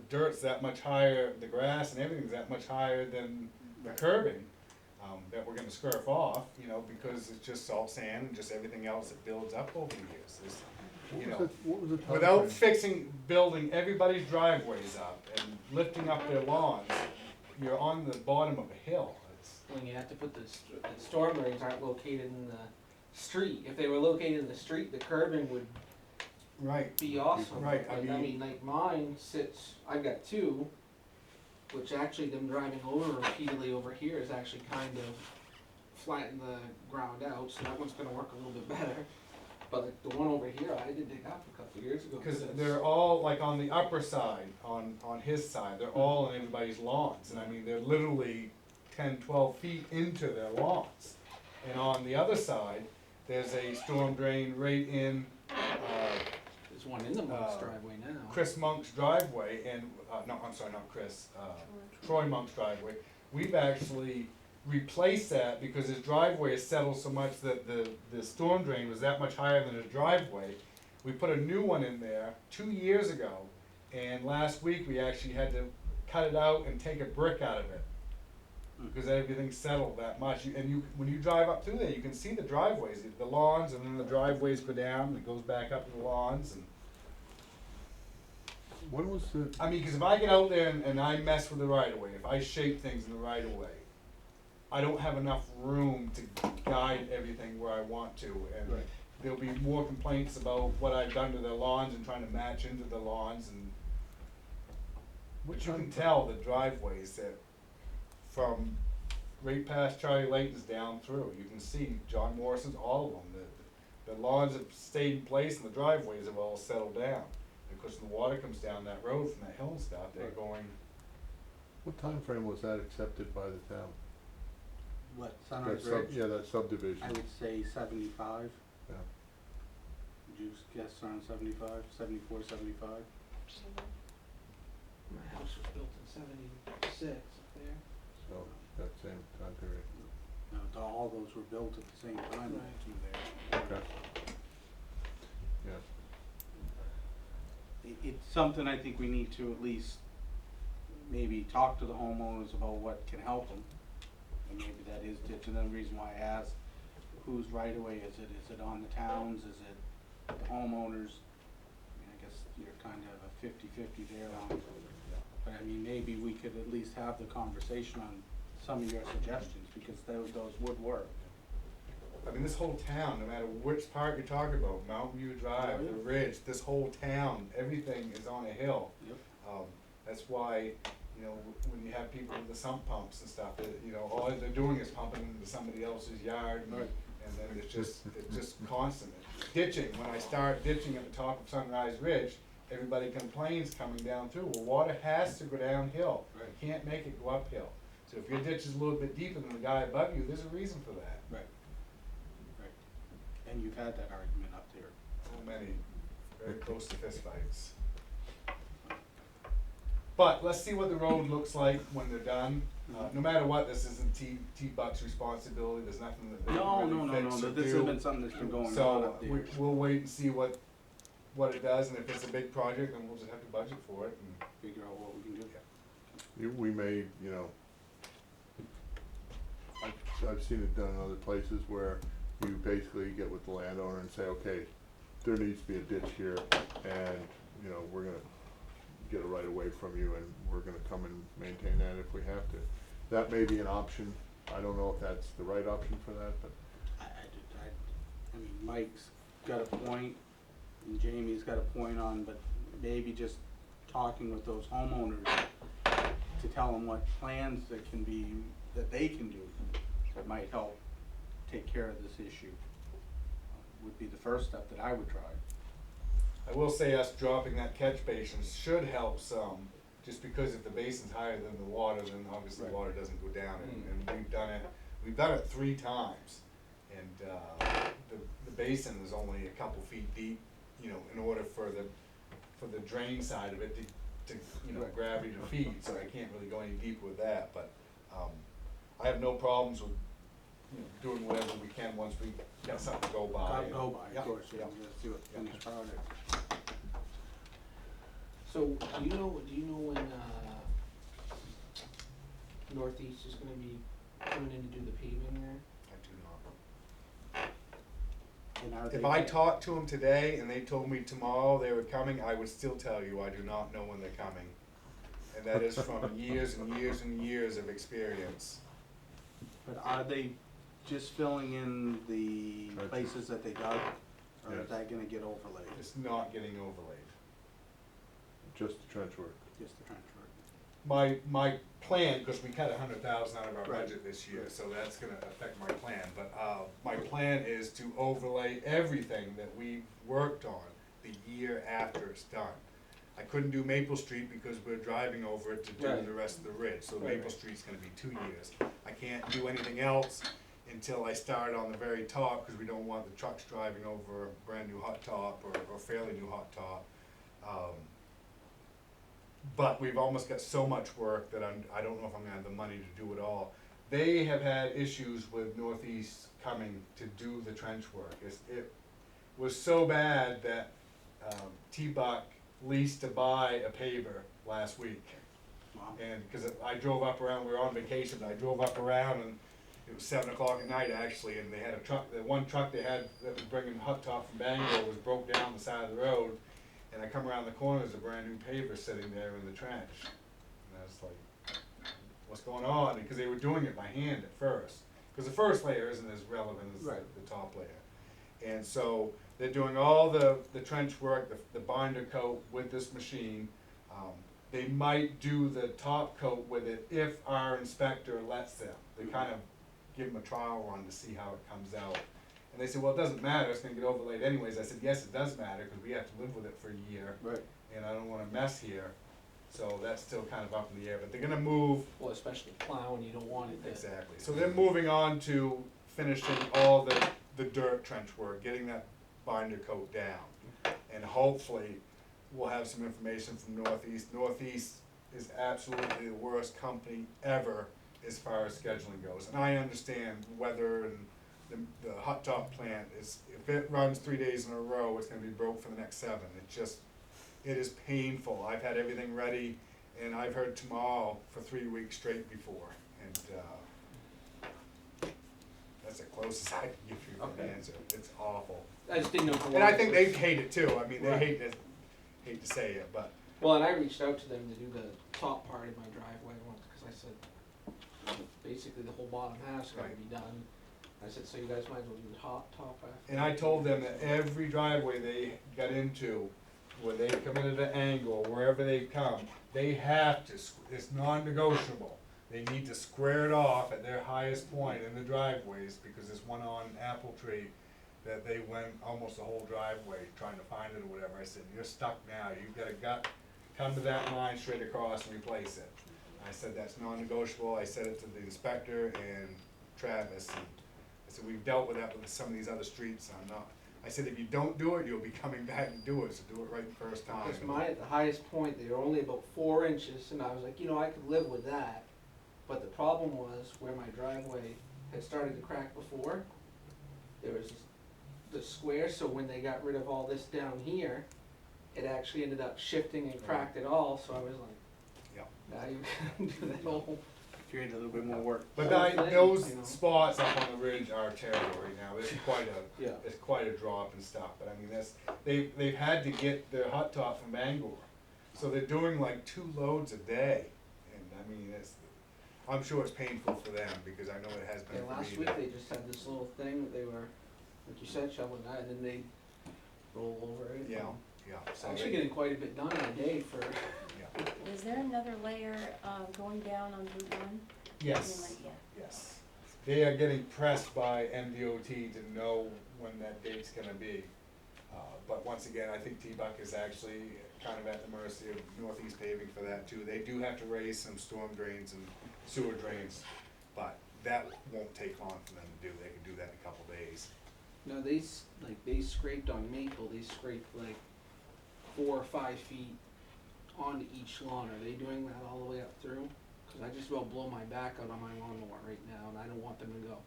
dirt's that much higher, the grass and everything's that much higher than the curbing, that we're gonna scurf off, you know, because it's just salt sand and just everything else that builds up over the years. It's, you know, What was the time without frame? building everybody's driveways up and lifting up their lawns, you're on the bottom of a hill. It's, When you have to put the storm drains aren't located in the street. If they were located in the street, the curbing would right, be awesome. Right, I But, mean- like mine sits, I've got two, which actually them driving over repeatedly over here is actually kind of flatten the ground out, so that one's gonna work a little bit better. But like the one over here, I did dig up a couple of years ago. because it's- they're all, like on the upper side, on his side, they're all on everybody's lawns. And I mean, they're literally 10, 12 feet into their lawns. And on the other side, there's a storm drain right in, There's one in the Monk's uh, driveway now. Chris Monk's driveway, and, no, I'm sorry, not Chris, Troy Monk's driveway. We've actually replaced that because his driveway has settled so much that the storm drain was that much higher than his driveway. We put a new one in there 2 years ago, and last week we actually had to cut it out and take a brick out of it. Because everything settled that much, when you drive up through there, you can see the driveways, the lawns, and then the driveways go down, and it goes back up to the lawns, and. When was the, I mean, because if I get out there and I mess with the right of way, if I shape things in the right of way, I don't have enough room to guide everything where I want to, and Right. there'll be more complaints about what I've done to their lawns and trying to match into the lawns, and but you can tell the driveways that from right past Charlie Layton's down through, you can see John Morrison's, all of them, the lawns have stayed in place and the driveways have all settled down. Because the water comes down that road from that hill and stuff, they're going, what time frame was that accepted by the town? What, That Sunrise sub, Ridge? yeah, that subdivision. I would say 75. Yeah. Would you guess around 75, 74, 75? My house was built in '76 up there. So, that same time period. No, all those were built at the same time, the Right. two there. Okay. Yeah. It's something I think we need to at least maybe talk to the homeowners about what can help them. And maybe that is ditching. The reason why I asked, whose right of way is it? Is it on the towns? Is it the homeowners? I mean, I guess you're kind of a 50-50 there on, but I mean, maybe we could at least have the conversation on some of your suggestions, because those would work. I mean, this whole town, no matter which part you're talking about, Mountain View Drive, the Ridge, this whole town, everything is on a hill. Yep. That's why, you know, when you have people with the sump pumps and stuff, you know, all they're doing is pumping into somebody else's yard, and, Right. and then it's just constant. Ditching, when I start ditching at the top of Sunrise Ridge, everybody complains coming down through, well, water has to go downhill. Right. You can't make it go uphill. So if your ditch is a little bit deeper than the guy above you, there's a reason for that. Right. Right. And you've had that argument up there. So many, very close to fistfights. But let's see what the road looks like when they're done. No matter what, this isn't T-Buck's responsibility, there's nothing that they can really fix or This has do. been something that's been going on So, up there. we'll wait and see what it does, and if it's a big project, then we'll just have to budget for it, and, Figure out what we can do. We may, you know, I've seen it done in other places where you basically get with the landowner and say, okay, there needs to be a ditch here, and, you know, we're gonna get a right of way from you, and we're gonna come and maintain that if we have to. That may be an option. I don't know if that's the right option for that, but I mean, Mike's got a point, and Jamie's got a point on, but maybe just talking with those homeowners to tell them what plans that they can do that might help take care of this issue would be the first step that I would try. I will say us dropping that catch basin should help some, just because if the basin's higher than the water, then obviously the Right. water doesn't go down, and we've done it 3 times. And, the basin is only a couple feet deep, you know, in order for the drain side of it to you know, Right. gravity to feed, so I can't really go any deeper with that, but, I have no problems with, you know, doing whatever we can once we got something to go by. Go by, Yeah, of course, yeah. let's do it, finished product. So, do you know when, Northeast is gonna be coming in to do the paving there? I do not. And are If they I get- talked to them today and they told me tomorrow they were coming, I would still tell you I do not know when they're coming. And that is from years and years and years of experience. But are they just filling in the Trenches. places that they dug, or Yes. is that gonna get overlaid? It's not getting overlaid. Just the trench work. Just the trench work? My plan, because we cut 100,000 out of our Right. budget this year, so that's gonna affect my plan, but, my plan is to overlay everything that we worked on the year after it's done. I couldn't do Maple Street because we're driving over it to do Right. the rest of the ridge, so Right, Maple right. Street's gonna be 2 years. I can't do anything else until I start on the very top, because we don't want the trucks driving over a brand new hot top or fairly new hot top. But we've almost got so much work that I don't know if I'm gonna have the money to do it all. They have had issues with Northeast coming to do the trench work. It was so bad that T-Buck leased to buy a paver last week. Wow. And, cause I drove up around, we were on vacation, but I drove up around and it was 7 o'clock at night actually, and they had a truck, the one truck they had that was bringing hot top from Bangor was broke down the side of the road. And I come around the corner, there's a brand new paver sitting there in the trench. And I was like, what's going on? Because they were doing it by hand at first. Because the first layer isn't as relevant as Right. the top layer. And so they're doing all the trench work, the binder coat with this machine. They might do the top coat with it if our inspector lets them. They kind of give them a trial run to see how it comes out. And they said, well, it doesn't matter, it's gonna get overlaid anyways. I said, yes, it does matter, because we have to live with it for a year, Right. and I don't wanna mess here. So that's still kind of up in the air, but they're gonna move. Well, especially plowing, you don't want it to. Exactly. So they're moving on to finishing all the dirt trench work, getting that binder coat down. And hopefully, we'll have some information from Northeast. Northeast is absolutely the worst company ever as far as scheduling goes. And I understand weather and the hot top plant is, if it runs 3 days in a row, it's gonna be broke for the next 7. It is painful. I've had everything ready, and I've heard tomorrow for 3 weeks straight before. And, that's the closest I can give you an Okay. answer. It's awful. I just didn't know. And I think they hate it too. I mean, they Right. hate to say it, but Well, and I reached out to them to do the top part of my driveway once, because I said, basically the whole bottom half's gotta Right. be done. I said, so you guys might as well do the top after. and I told them that every driveway they got into, where they come into the angle, wherever they come, they have to, it's non-negotiable. They need to square it off at their highest point in the driveways, because there's one on Apple Tree that they went almost the whole driveway trying to find it or whatever. I said, you're stuck now, you've gotta come to that line straight across and replace it. I said, that's non-negotiable. I said it to the inspector and Travis, and I said, we've dealt with that with some of these other streets, I said, if you don't do it, you'll be coming back and do it, so do it right the first time. Because mine, at the highest point, they were only about 4 inches, and I was like, I could live with that. But the problem was, where my driveway had started to crack before, there was the square, so when they got rid of all this down here, it actually ended up shifting and cracked it all, so I was like, Yeah. now you gotta do that whole. Create a little bit more work. But Whole thing, those you know. spots up on the ridge are terrible right now. There's Yeah. quite a drop and stuff, but I mean, they've had to get their hot top from Bangor. So they're doing like 2 loads a day, and I mean, I'm sure it's painful for them, because I know it has been Yeah, for last me. week they just had this little thing that they were, like you said, shoveling that, and then they roll over it. Yeah, yeah. So Actually they- getting quite a bit done in a day for, yeah. Is there another layer going down on Route 1? Yes, Yeah. yes. They are getting pressed by MDOT to know when that date's gonna be. But once again, I think T-Buck is actually kind of at the mercy of Northeast Paving for that too. They do have to raise some storm drains and sewer drains, but that won't take long for them to do. They can do that in a couple days. no, they scraped on Maple, they scraped like 4 or 5 feet onto each lawn. Are they doing that all the way up through? Cause I just about blow my back out on my lawnmower right now, and I don't want them to go,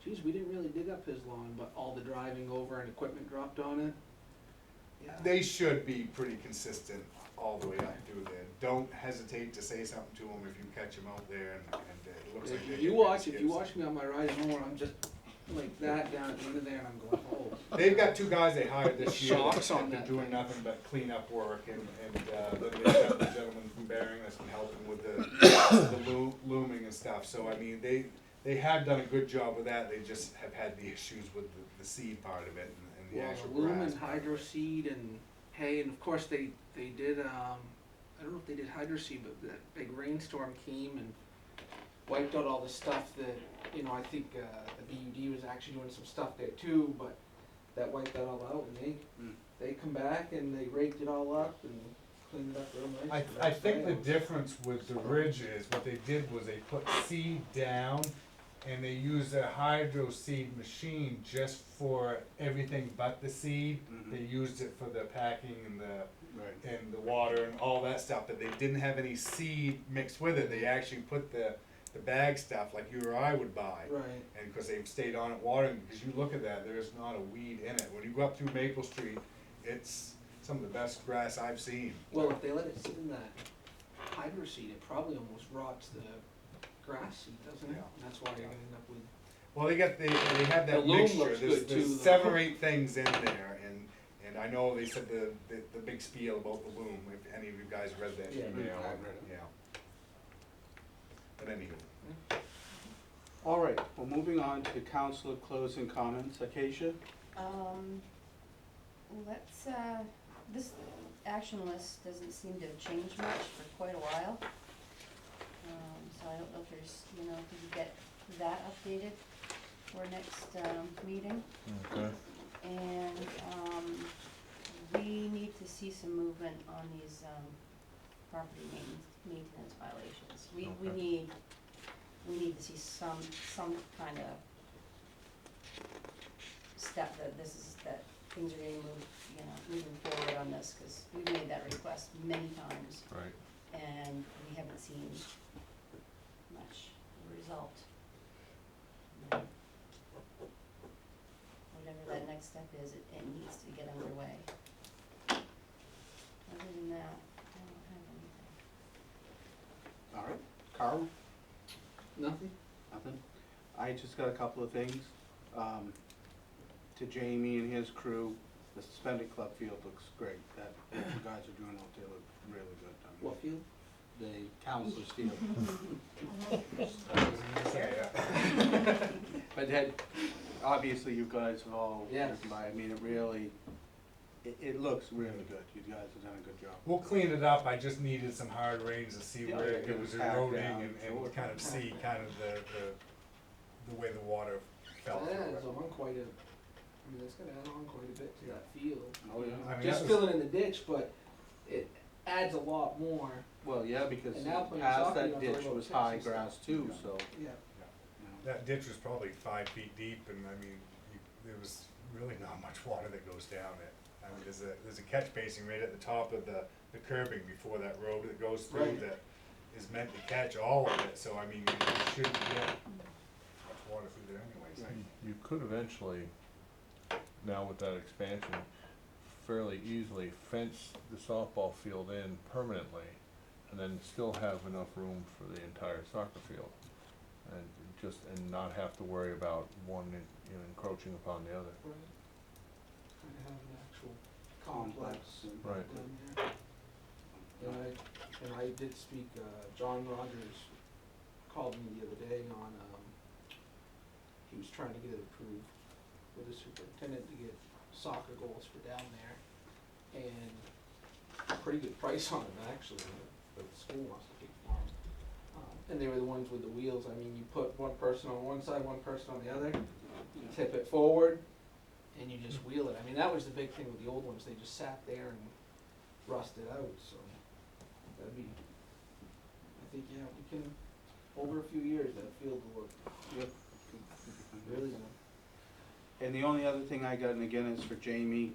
geez, we didn't really dig up his lawn, but all the driving over and equipment dropped on it. Yeah. They should be pretty consistent all the way up through there. Don't hesitate to say something to them if you catch them out there, and it looks like If they you get watch, ready if to you skip watch me on my riding mower, I'm just like that down at the end of there, and I'm going, oh. some. They've got 2 guys they hired this year that Shocks on have been that doing thing. nothing but clean up work, and then they've got the gentleman from Bering that's been helping with the looming and stuff. So I mean, they have done a good job with that. They just have had the issues with the seed part of it and the Well, actual loom grass. and hydro seed and hay, and of course they did, I don't know if they did hydro seed, but that big rainstorm came and wiped out all the stuff that, you know, I think, the BUD was actually doing some stuff there too, but that wiped that all out, and they come back and they raked it all up and cleaned it up real nice. and I that's think the it. difference with the ridge is, what they did was they put seed down, and they used a hydro seed machine just for everything but the seed. Mhm. They used it for the packing and Right. the water and all that stuff, but they didn't have any seed mixed with it. They actually put the bag stuff like you or I would buy. Right. And because they've stayed on it watering, because you look at that, there's not a weed in it. When you go up through Maple Street, it's some of the best grass I've seen. Well, if they let it sit in that hydro seed, it probably almost rots the grass seed, doesn't it? Yeah. And that's why you're gonna end up with. Well, they have The that loom mixture, looks there's, good too, there's though. 7 or 8 things in there, and I know they said the big spiel about the loom, if any of you guys read that Yeah, email. I've read it. Yeah. But anywho, All right, well, moving on to council closing comments. Acacia? Let's, this action list doesn't seem to have changed much for quite a while. So I don't know if there's, you know, if you get that updated for next, meeting. Okay. And, we need to see some movement on these, property maintenance violations. We Okay. need to see some kind of step that that things are getting moved, you know, moving forward on this, cause we've made that request many times, Right. and we haven't seen much result. Whatever that next step is, it needs to get underway. Other than that, I don't have anything. All right. Carl? Nothing? Nothing? I just got a couple of things. To Jamie and his crew, the suspended club field looks great. What you guys are doing out there look really good. I mean, What field? The council's field. But that, obviously you guys have all Yes. driven by, I mean, it really, it looks really good. You guys have done a good job. we'll clean it up. I just needed some hard rains to see Yeah, where yeah, it was pack eroding down, and sure. kind of see kind of the way the water fell That through adds it. on quite a, I mean, that's gonna add on quite a bit to that field. Oh, yeah. I mean, Just that was- filling in the ditch, but it adds a lot more. Well, yeah, because And now playing past soccer, you that don't have to worry ditch about was tips high and stuff. grass too, Yeah. so, Yeah. you know. That ditch was probably 5 feet deep, and I mean, there was really not much water that goes down it. I mean, there's a catch basin right at the top of the curbing before that road that goes through Right. that is meant to catch all of it, so I mean, you shouldn't get much water through there anyways. Right. You could eventually, now with that expansion, fairly easily fence the softball field in permanently, and then still have enough room for the entire soccer field. And not have to worry about one, encroaching upon the other. Right. Kind of have an actual complex Complex and- Right. down there. And I did speak, John Rogers called me the other day on, he was trying to get it approved with the superintendent to get soccer goals for down there. And a pretty good price on them actually, that the school wants to take for them. And they were the ones with the wheels. I mean, you put one person on one side, one person on the other, you tip it forward, and you just wheel it. I mean, that was the big thing with the old ones. They just sat there and rusted out, so that'd be, I think, yeah, we can, over a few years, that field will look Yep. really good. And the only other thing I got, and again, is for Jamie,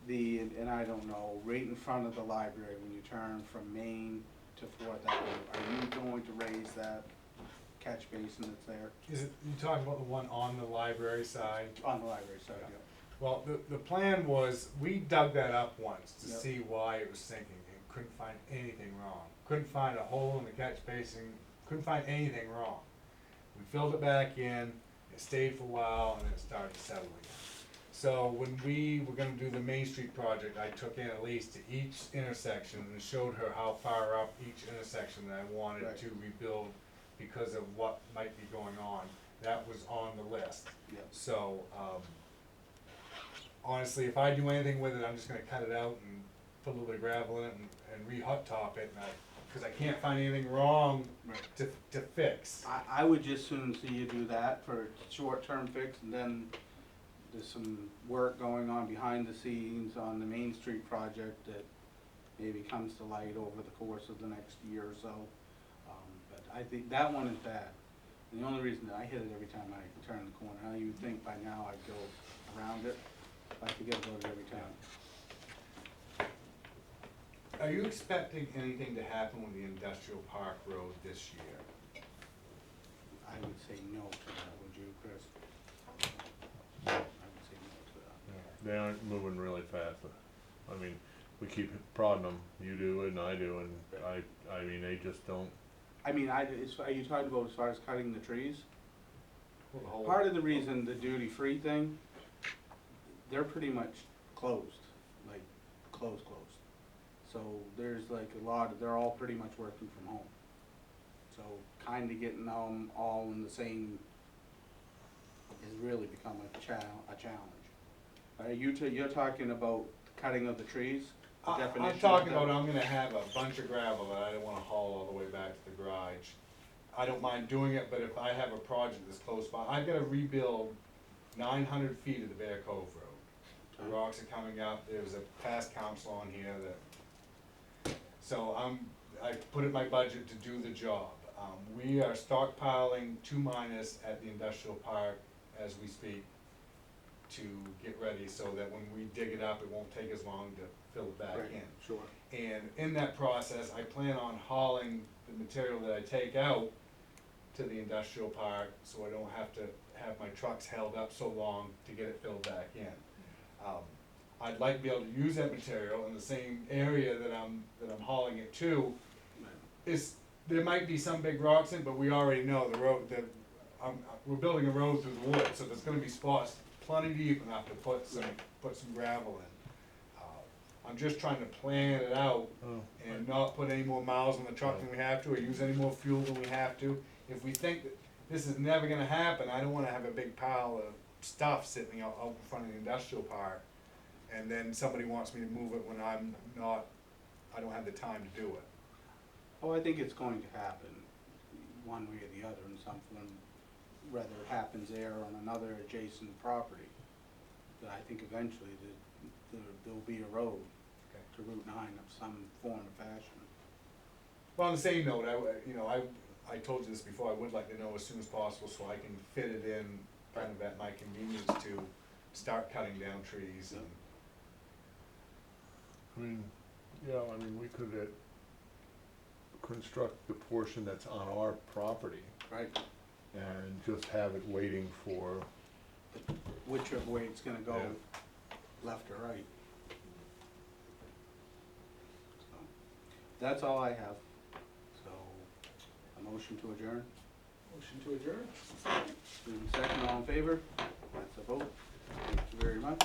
and I don't know, right in front of the library, when you turn from Main to Fourth Avenue, are you going to raise that catch basin that's there Is it, you talking about the one on the library side? on the library side? Well, the plan was, we dug that up once to Yep. see why it was sinking and couldn't find anything wrong. Couldn't find a hole in the catch basin, couldn't find anything wrong. We filled it back in, it stayed for a while, and then it started to settle again. So when we were gonna do the Main Street project, I took in at least to each intersection and showed her how far up each intersection that I wanted Right. to rebuild because of what might be going on. That was on the list. Yep. So, honestly, if I do anything with it, I'm just gonna cut it out and put a little bit of gravel in it and re-hot top it, and cause I can't find anything wrong Right. to fix. I would just soon see you do that for a short-term fix, and then there's some work going on behind the scenes on the Main Street project that maybe comes to light over the course of the next year or so. But I think that one is bad. And the only reason that I hit it every time I turn the corner, now you'd think by now I'd go around it, I forget about it every time. Are you expecting anything to happen with the Industrial Park Road this year? I would say no to that, would you, Chris? I would say no to that. They aren't moving really fast. I mean, we keep prodding them, you do and I do, and I mean, they just don't. I mean, are you talking about as far as cutting the trees? Well, the whole- Part of the reason the duty-free thing, they're pretty much closed, like, closed. So there's like a lot, they're all pretty much working from home. So kinda getting them all in the same has really become a challenge. Are you're talking about cutting of the trees? The I'm definition of talking that? about, I'm gonna have a bunch of gravel that I don't wanna haul all the way back to the garage. I don't mind doing it, but if I have a project that's close by, I've gotta rebuild 900 feet of the Bear Cove Road. The rocks are coming up, there's a past council on here that, so I put it in my budget to do the job. We are stockpiling 2 miners at the industrial park as we speak to get ready so that when we dig it up, it won't take as long to fill it back Right, in. sure. And in that process, I plan on hauling the material that I take out to the industrial park, so I don't have to have my trucks held up so long to get it filled back in. I'd like to be able to use that material in the same area that I'm hauling it to. There might be some big rocks in, but we already know the road, we're building a road through the woods, so there's gonna be spots plenty deep enough to put some gravel in. I'm just trying to plan it out and not put any more miles on the truck than we have to, or use any more fuel than we have to. If we think that this is never gonna happen, I don't wanna have a big pile of stuff sitting out in front of the industrial park, and then somebody wants me to move it when I don't have the time to do it. Oh, I think it's going to happen, one way or the other in some form, whether it happens there or on another adjacent property. But I think eventually there'll be a road to Route 9 of some form or fashion. Well, on the same note, I told you this before, I would like to know as soon as possible so I can fit it in kind of at my convenience to start cutting down trees and. We could construct the portion that's on our property Right. and just have it waiting for, Whichever way it's gonna go, Yeah. left or right. So, that's all I have. So, a motion to adjourn? Motion to adjourn? Moving second, all in favor? That's a vote. Thank you very much.